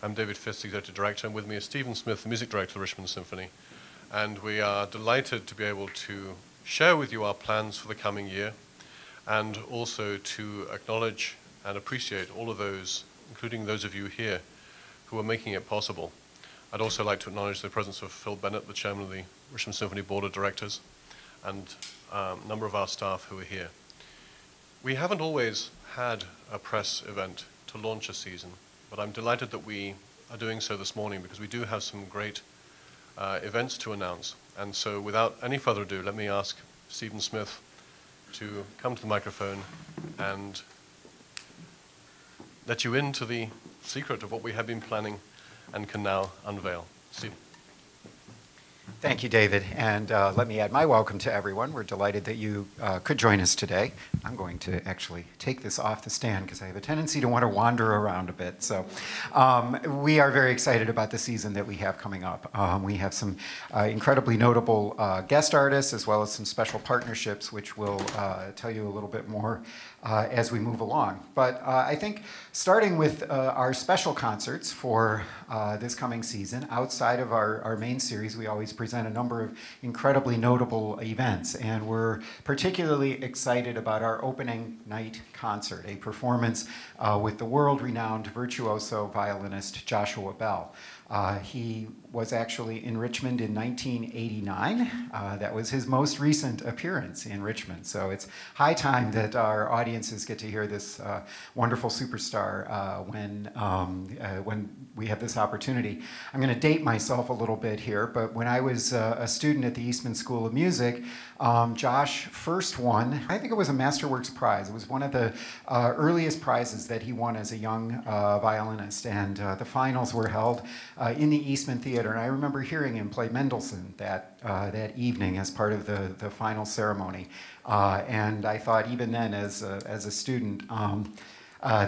I'm David Fist, Executive Director, and with me is Stephen Smith, the Music Director of the Richmond Symphony. And we are delighted to be able to share with you our plans for the coming year, and also to acknowledge and appreciate all of those, including those of you here, who are making it possible. I'd also like to acknowledge the presence of Phil Bennett, the Chairman of the Richmond Symphony Board of Directors, and a number of our staff who are here. We haven't always had a press event to launch a season, but I'm delighted that we are doing so this morning because we do have some great events to announce. And so without any further ado, let me ask Stephen Smith to come to the microphone and let you into the secret of what we have been planning and can now unveil. Stephen. Thank you, David, and let me add my welcome to everyone. We're delighted that you could join us today. I'm going to actually take this off the stand because I have a tendency to want to wander around a bit. So we are very excited about the season that we have coming up. We have some incredibly notable guest artists as well as some special partnerships, which we'll tell you a little bit more as we move along. But I think starting with our special concerts for this coming season, outside of our main series, we always present a number of incredibly notable events. And we're particularly excited about our opening night concert, a performance with the world-renowned virtuoso violinist Joshua Bell. He was actually in Richmond in 1989. That was his most recent appearance in Richmond. So it's high time that our audiences get to hear this wonderful superstar when we have this opportunity. I'm going to date myself a little bit here, but when I was a student at the Eastman School of Music, Josh first won, I think it was a Masterworks prize. It was one of the earliest prizes that he won as a young violinist, and the finals were held in the Eastman Theater. And I remember hearing him play Mendelssohn that evening as part of the final ceremony. And I thought even then as a student,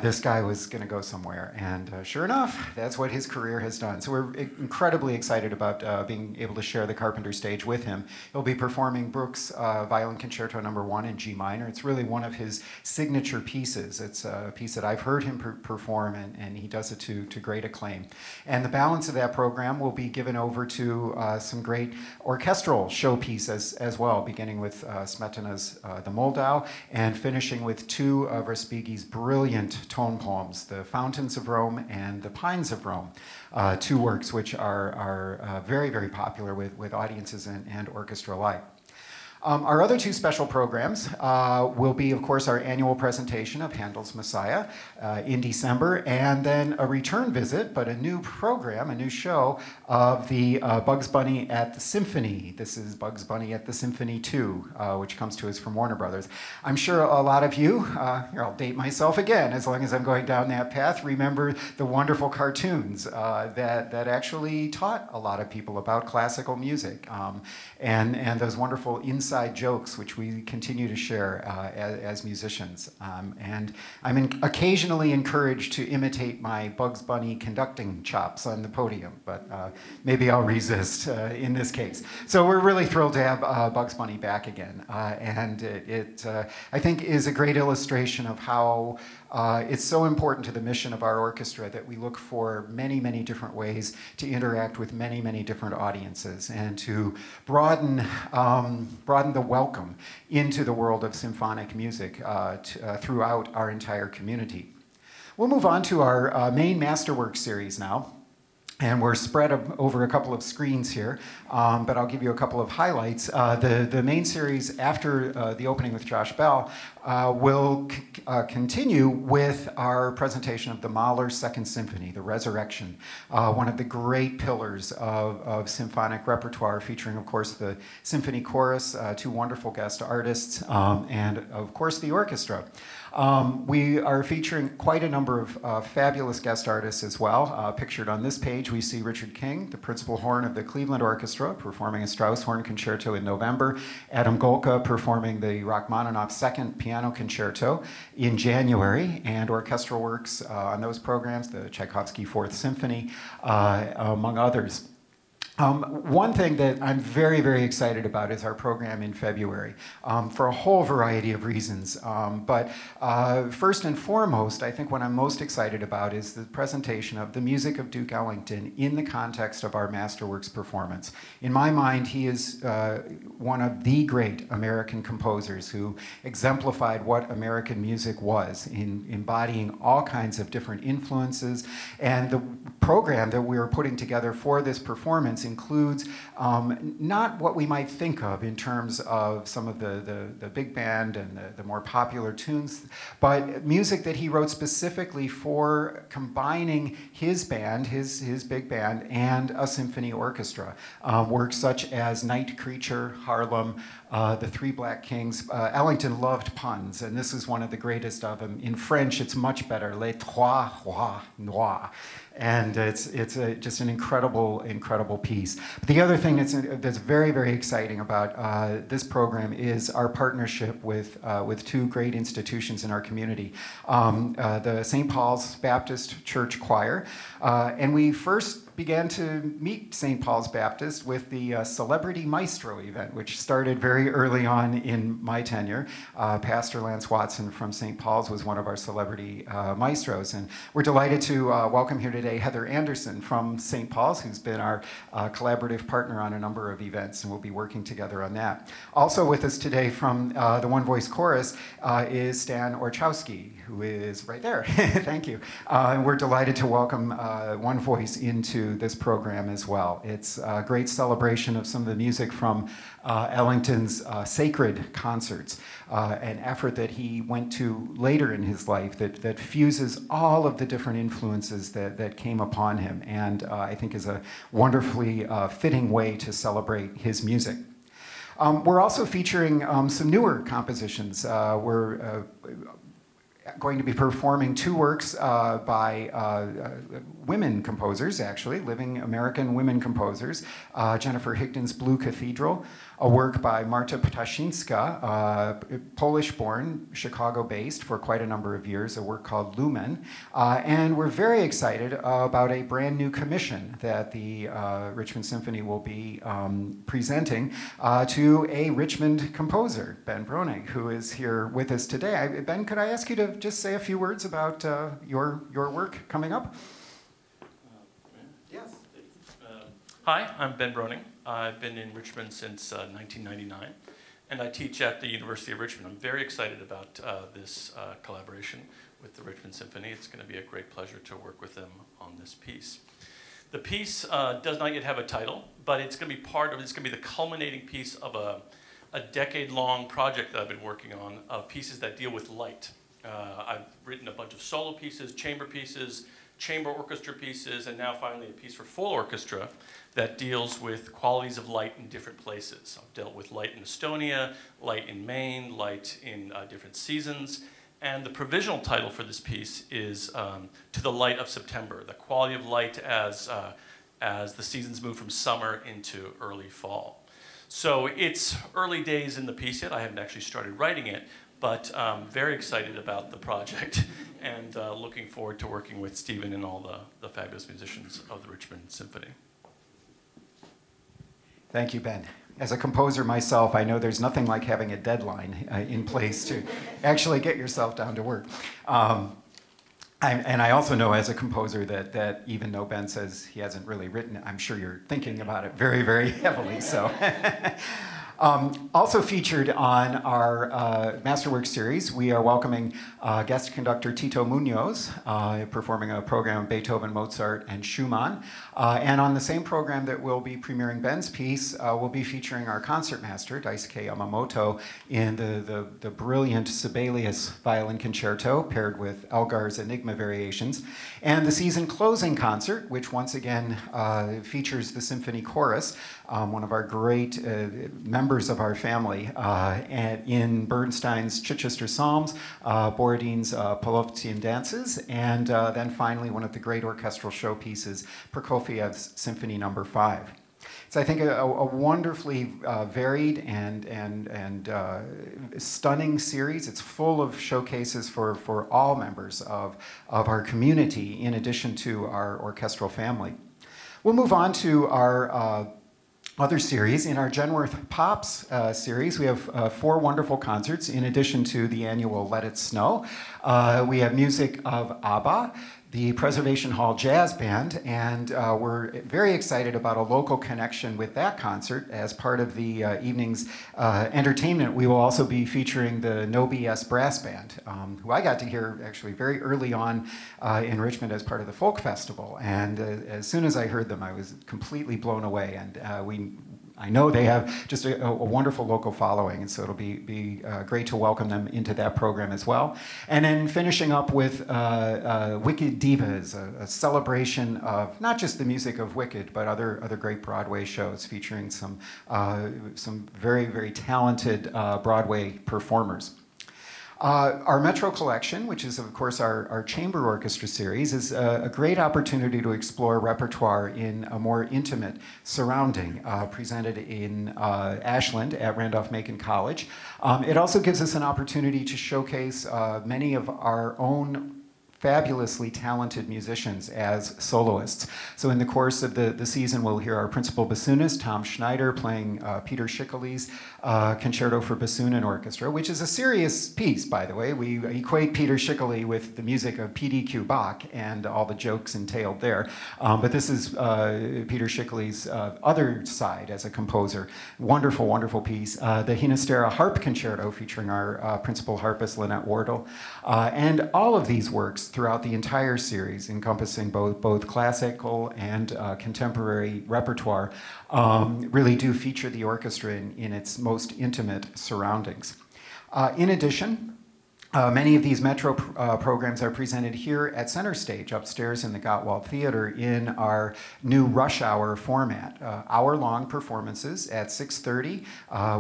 this guy was going to go somewhere, and sure enough, that's what his career has done. So we're incredibly excited about being able to share the Carpenter stage with him. He'll be performing Bruch's Violin Concerto No. 1 in G minor. It's really one of his signature pieces. It's a piece that I've heard him perform, and he does it to great acclaim. And the balance of that program will be given over to some great orchestral showpieces as well, beginning with Smetana's The Moldau, and finishing with two of Respighi's brilliant tone poems, The Fountains of Rome and The Pines of Rome, two works which are very, very popular with audiences and orchestra alike. Our other two special programs will be, of course, our annual presentation of Handel's Messiah in December, and then a return visit, but a new program, a new show of the Bugs Bunny at the Symphony. This is Bugs Bunny at the Symphony 2, which comes to us from Warner Brothers. I'm sure a lot of you, here I'll date myself again, as long as I'm going down that path, remember the wonderful cartoons that actually taught a lot of people about classical music, and those wonderful inside jokes which we continue to share as musicians. And I'm occasionally encouraged to imitate my Bugs Bunny conducting chops on the podium, but maybe I'll resist in this case. So we're really thrilled to have Bugs Bunny back again. And it I think, is a great illustration of how it's so important to the mission of our orchestra that we look for many, many different ways to interact with many, many different audiences and to broaden the welcome into the world of symphonic music throughout our entire community. We'll move on to our main Masterworks series now. And we're spread over a couple of screens here, but I'll give you a couple of highlights. The main series after the opening with Josh Bell will continue with our presentation of the Mahler's Second Symphony, The Resurrection, one of the great pillars of symphonic repertoire, featuring, of course, the symphony chorus, two wonderful guest artists, and, of course, the orchestra. We are featuring quite a number of fabulous guest artists as well. Pictured on this page, we see Richard King, the principal horn of the Cleveland Orchestra, performing a Strauss Horn Concerto in November. Adam Golka performing the Rachmaninoff Second Piano Concerto in January, and orchestral works on those programs, the Tchaikovsky Fourth Symphony, among others. One thing that I'm very, very excited about is our program in February, for a whole variety of reasons. But first and foremost, I think what I'm most excited about is the presentation of the music of Duke Ellington in the context of our Masterworks performance. In my mind, he is one of the great American composers who exemplified what American music was, in embodying all kinds of different influences. And the program that we are putting together for this performance includes not what we might think of in terms of some of the big band and the more popular tunes, but music that he wrote specifically for combining his band, his big band, and a symphony orchestra. Works such as Night Creature, Harlem, The Three Black Kings. Ellington loved puns, and this is one of the greatest of them. In French, it's much better, Les Trois Rois Noirs. And it's just an incredible, incredible piece. But the other thing that's very, very exciting about this program is our partnership with two great institutions in our community. The St. Paul's Baptist Church Choir. And we first began to meet St. Paul's Baptist with the Celebrity Maestro event, which started very early on in my tenure. Pastor Lance Watson from St. Paul's was one of our celebrity maestros. And we're delighted to welcome here today Heather Anderson from St. Paul's, who's been our collaborative partner on a number of events, and we'll be working together on that. Also with us today from the One Voice Chorus is Stan Orchowski, who is right there. Thank you. And we're delighted to welcome One Voice into this program as well. It's a great celebration of some of the music from Ellington's sacred concerts, an effort that he went to later in his life that fuses all of the different influences that came upon him, and I think is a wonderfully fitting way to celebrate his music. We're also featuring some newer compositions. We're going to be performing two works by women composers, actually, living American women composers. Jennifer Higdon's Blue Cathedral, a work by Marta Ptaszyńska, Polish-born, Chicago-based for quite a number of years, a work called Lumen. And we're very excited about a brand new commission that the Richmond Symphony will be presenting to a Richmond composer, Ben Bronig, who is here with us today. Ben, could I ask you to just say a few words about your work coming up? Yes. Hi, I'm Ben Bronig. I've been in Richmond since 1999, and I teach at the University of Richmond. I'm very excited about this collaboration with the Richmond Symphony. It's going to be a great pleasure to work with them on this piece. The piece does not yet have a title, but it's going to be it's going to be the culminating piece of a decade-long project that I've been working on of pieces that deal with light. I've written a bunch of solo pieces, chamber orchestra pieces, and now finally a piece for full orchestra that deals with qualities of light in different places. I've dealt with light in Estonia, light in Maine, light in different seasons. And the provisional title for this piece is To the Light of September, the quality of light as the seasons move from summer into early fall. So it's early days in the piece yet. I haven't actually started writing it, but very excited about the project and looking forward to working with Stephen and all the fabulous musicians of the Richmond Symphony. Thank you, Ben. As a composer myself, I know there's nothing like having a deadline in place to actually get yourself down to work. And I also know as a composer that even though Ben says he hasn't really written, I'm sure you're thinking about it very, very heavily. So. Also featured on our Masterworks series, we are welcoming guest conductor Tito Munoz, performing a program of Beethoven, Mozart, and Schumann. And on the same program that will be premiering Ben's piece, we'll be featuring our concertmaster, Daisuke Yamamoto, in the brilliant Sibelius Violin Concerto, paired with Elgar's Enigma Variations. And the season closing concert, which once again features the Symphony Chorus, one of our great members of our family, in Bernstein's Chichester Psalms, Borodin's Polovtsian Dances, and then finally one of the great orchestral showpieces, Prokofiev's Symphony No. 5. It's, I think, a wonderfully varied and stunning series. It's full of showcases for all members of our community, in addition to our orchestral family. We'll move on to our other series. In our Genworth Pops series, we have 4 wonderful concerts in addition to the annual Let It Snow. We have music of ABBA, the Preservation Hall Jazz Band, and we're very excited about a local connection with that concert. As part of the evening's entertainment, we will also be featuring the No BS Brass Band, who I got to hear actually very early on in Richmond as part of the Folk Festival. And as soon as I heard them, I was completely blown away. And I know they have just a wonderful local following, and so it'll be great to welcome them into that program as well. And then finishing up with Wicked Divas, a celebration of not just the music of Wicked, but other great Broadway shows featuring some very, very talented Broadway performers. Our Metro Collection, which is of course our chamber orchestra series, is a great opportunity to explore repertoire in a more intimate surrounding, presented in Ashland at Randolph-Macon College. It also gives us an opportunity to showcase many of our own fabulously talented musicians as soloists. So in the course of the season, we'll hear our principal bassoonist, Tom Schneider, playing Peter Schickele's Concerto for Bassoon and Orchestra, which is a serious piece, by the way. We equate Peter Schickele with the music of P.D.Q. Bach and all the jokes entailed there. But this is Peter Schickele's other side as a composer. Wonderful, wonderful piece. The Hinastera Harp Concerto, featuring our principal harpist, Lynette Wardle. And all of these works throughout the entire series, encompassing both classical and contemporary repertoire, really do feature the orchestra in its most intimate surroundings. In addition, many of these Metro programs are presented here at CenterStage upstairs in the Gottwald Theater in our new rush hour format. Hour-long performances at 6:30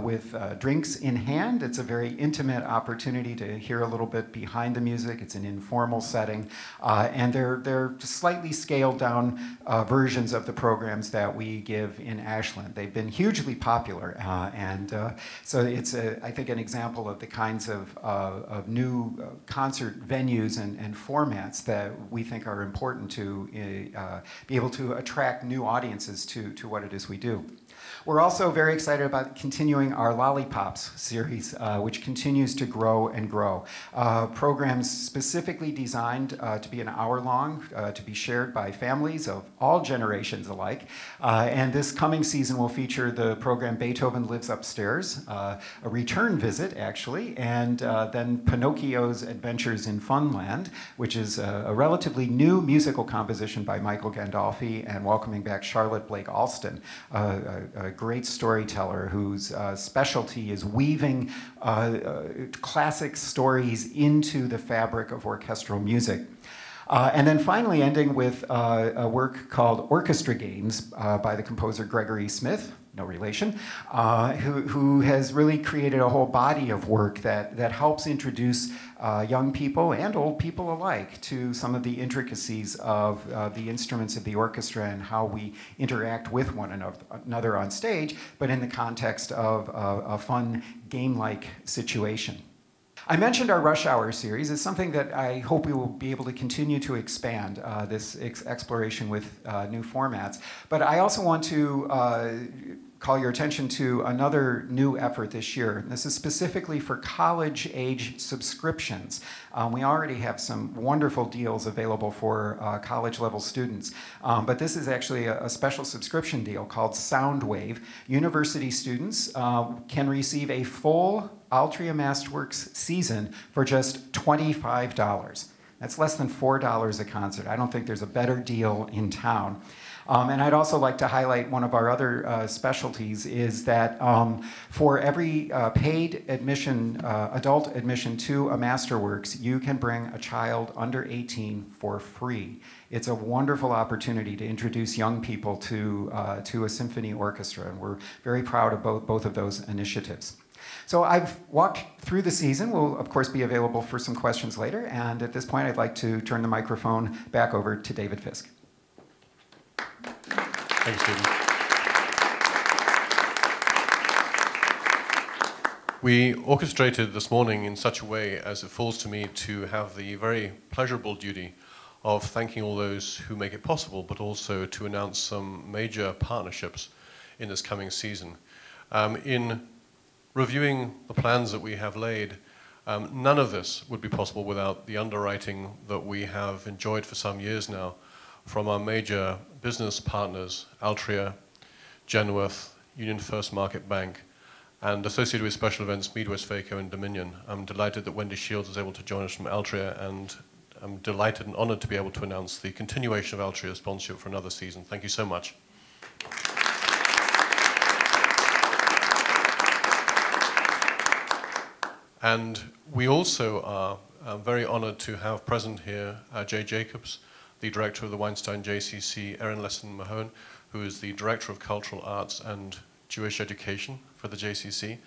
with drinks in hand. It's a very intimate opportunity to hear a little bit behind the music. It's an informal setting, and they're slightly scaled down versions of the programs that we give in Ashland. They've been hugely popular, and so it's, I think, an example of the kinds of new concert venues and formats that we think are important to be able to attract new audiences to what it is we do. We're also very excited about continuing our Lollipops series, which continues to grow and grow. Programs specifically designed to be an hour long, to be shared by families of all generations alike. And this coming season will feature the program Beethoven Lives Upstairs, a return visit actually, and then Pinocchio's Adventures in Funland, which is a relatively new musical composition by Michael Gandolfi, and welcoming back Charlotte Blake Alston, a great storyteller whose specialty is weaving classic stories into the fabric of orchestral music. And then finally ending with a work called Orchestra Games by the composer Gregory Smith, no relation, who has really created a whole body of work that helps introduce young people and old people alike to some of the intricacies of the instruments of the orchestra and how we interact with one another on stage, but in the context of a fun game-like situation. I mentioned our Rush Hour series. It's something that I hope we will be able to continue to expand, this exploration with new formats. But I also want to call your attention to another new effort this year. This is specifically for college-age subscriptions. We already have some wonderful deals available for college-level students, but this is actually a special subscription deal called Soundwave. University students can receive a full Altria Masterworks season for just $25. That's less than $4 a concert. I don't think there's a better deal in town. And I'd also like to highlight one of our other specialties is that for every paid admission, adult admission to a Masterworks, you can bring a child under 18 for free. It's a wonderful opportunity to introduce young people to a symphony orchestra, and we're very proud of both of those initiatives. So I've walked through the season. We'll, of course, be available for some questions later. And at this point, I'd like to turn the microphone back over to David Fisk. Thanks, Stephen. We orchestrated this morning in such a way as it falls to me to have the very pleasurable duty of thanking all those who make it possible, but also to announce some major partnerships in this coming season. In reviewing the plans that we have laid, none of this would be possible without the underwriting that we have enjoyed for some years now from our major business partners, Altria, Genworth, Union First Market Bank, and associated with special events, Midwest-Vaco and Dominion. I'm delighted that Wendy Shields is able to join us from Altria, and I'm delighted and honored to be able to announce the continuation of Altria's sponsorship for another season. Thank you so much. And we also are very honored to have present here Jay Jacobs, the director of the Weinstein JCC, Erin Lesson-Mahone, who is the director of cultural arts and Jewish education for the JCC,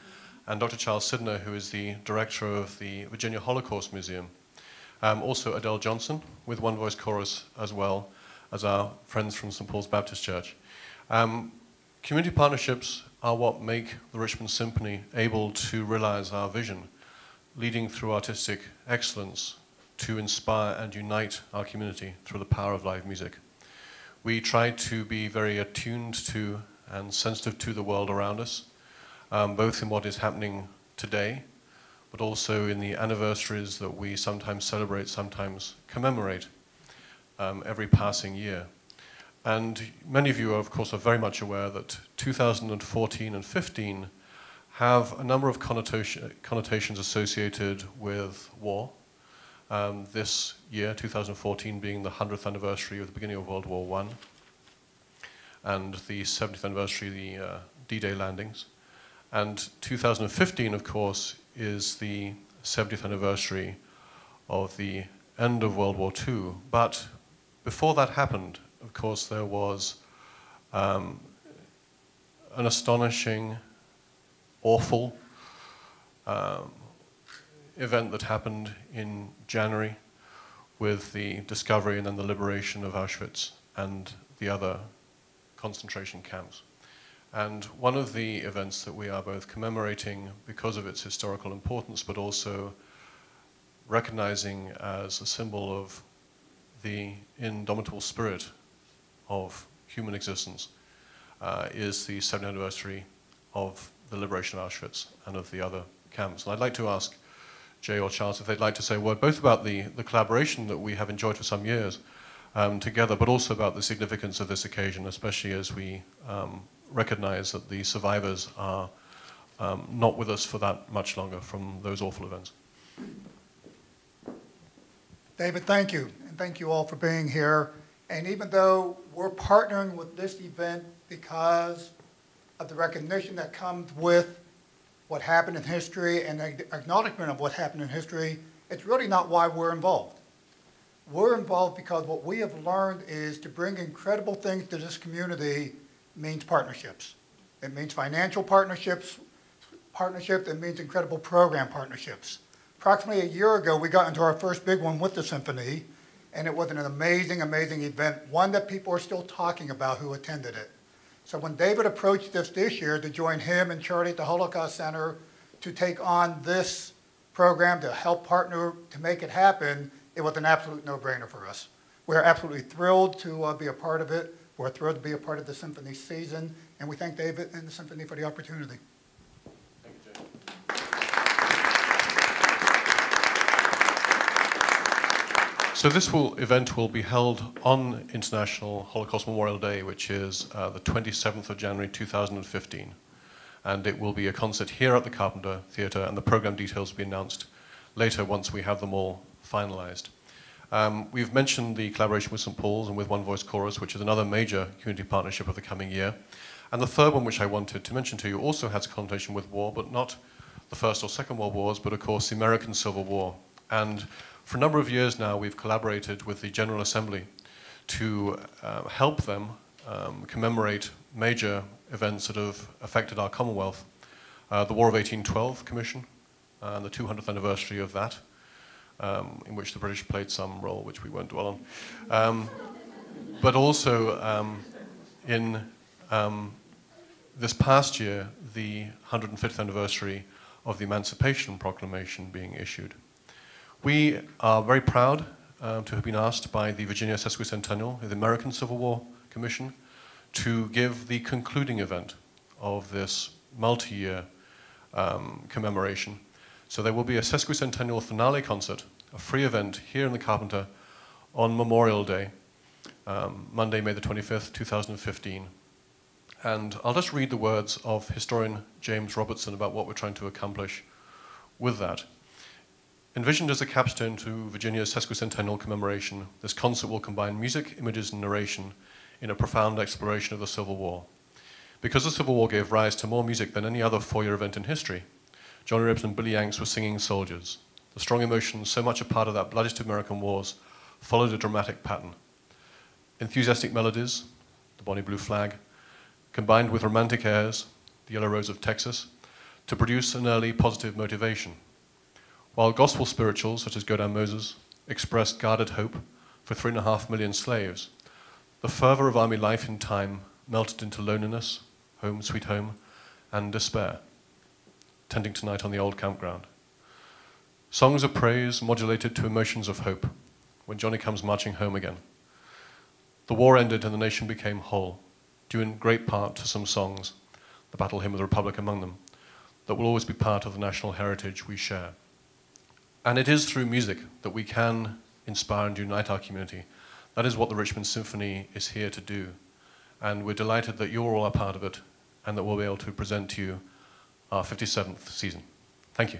and Dr. Charles Sidner, who is the director of the Virginia Holocaust Museum. Also Adele Johnson with One Voice Chorus, as well as our friends from St. Paul's Baptist Church. Community partnerships are what make the Richmond Symphony able to realize our vision, leading through artistic excellence to inspire and unite our community through the power of live music. We try to be very attuned to and sensitive to the world around us, both in what is happening today, but also in the anniversaries that we sometimes celebrate, sometimes commemorate every passing year. And many of you, of course, are very much aware that 2014 and 15 have a number of connotations associated with war. This year, 2014, being the 100th anniversary of the beginning of World War I, and the 70th anniversary of the D-Day landings. And 2015, of course, is the 70th anniversary of the end of World War II. But before that happened, of course, there was an astonishing, awful event that happened in January with the discovery and then the liberation of Auschwitz and the other concentration camps. And one of the events that we are both commemorating because of its historical importance, but also recognizing as a symbol of the indomitable spirit of human existence, is the 70th anniversary of the liberation of Auschwitz and of the other camps. And I'd like to ask Jay or Charles if they'd like to say a word both about the collaboration that we have enjoyed for some years together, but also about the significance of this occasion, especially as we recognize that the survivors are not with us for that much longer from those awful events. David, thank you, and thank you all for being here. And even though we're partnering with this event because of the recognition that comes with what happened in history and the acknowledgement of what happened in history, it's really not why we're involved. We're involved because what we have learned is to bring incredible things to this community means partnerships. It means financial partnerships, it means incredible program partnerships. Approximately a year ago, we got into our first big one with the Symphony, and it was an amazing, amazing event, one that people are still talking about who attended it. So when David approached us this year to join him and Charlie at the Holocaust Center to take on this program to help partner to make it happen, it was an absolute no-brainer for us. We're absolutely thrilled to be a part of it. We're thrilled to be a part of the Symphony season, and we thank David and the Symphony for the opportunity. Thank you, Jay. So this event will be held on International Holocaust Memorial Day, which is the 27th of January 2015. And it will be a concert here at the Carpenter Theatre, and the program details will be announced later once we have them all finalized. We've mentioned the collaboration with St. Paul's and with One Voice Chorus, which is another major community partnership of the coming year. And the third one, which I wanted to mention to you, also has a connotation with war, but not the First or Second World Wars, but of course the American Civil War. And for a number of years now, we've collaborated with the General Assembly to help them commemorate major events that have affected our Commonwealth. The War of 1812 Commission, and the 200th anniversary of that, in which the British played some role, which we won't dwell on. But also in this past year, the 105th anniversary of the Emancipation Proclamation being issued. We are very proud to have been asked by the Virginia Sesquicentennial, the American Civil War Commission, to give the concluding event of this multi-year commemoration. So there will be a sesquicentennial finale concert, a free event here in the Carpenter on Memorial Day, Monday, May the 25th, 2015. And I'll just read the words of historian James Robertson about what we're trying to accomplish with that. Envisioned as a capstone to Virginia's sesquicentennial commemoration, this concert will combine music, images, and narration in a profound exploration of the Civil War. Because the Civil War gave rise to more music than any other four-year event in history, Johnny Rebs and Billy Yanks were singing soldiers. The strong emotions, so much a part of that bloodiest American wars, followed a dramatic pattern. Enthusiastic melodies, the Bonnie Blue Flag, combined with romantic airs, the Yellow Rose of Texas, to produce an early positive motivation. While gospel spirituals, such as Go Down Moses, expressed guarded hope for 3.5 million slaves, the fervor of army life in time melted into loneliness, home sweet home, and despair, tending tonight on the old campground. Songs of praise modulated to emotions of hope when Johnny comes marching home again. The war ended and the nation became whole, due in great part to some songs, the Battle Hymn of the Republic among them, that will always be part of the national heritage we share. And it is through music that we can inspire and unite our community. That is what the Richmond Symphony is here to do. And we're delighted that you're all a part of it and that we'll be able to present to you our 57th season. Thank you.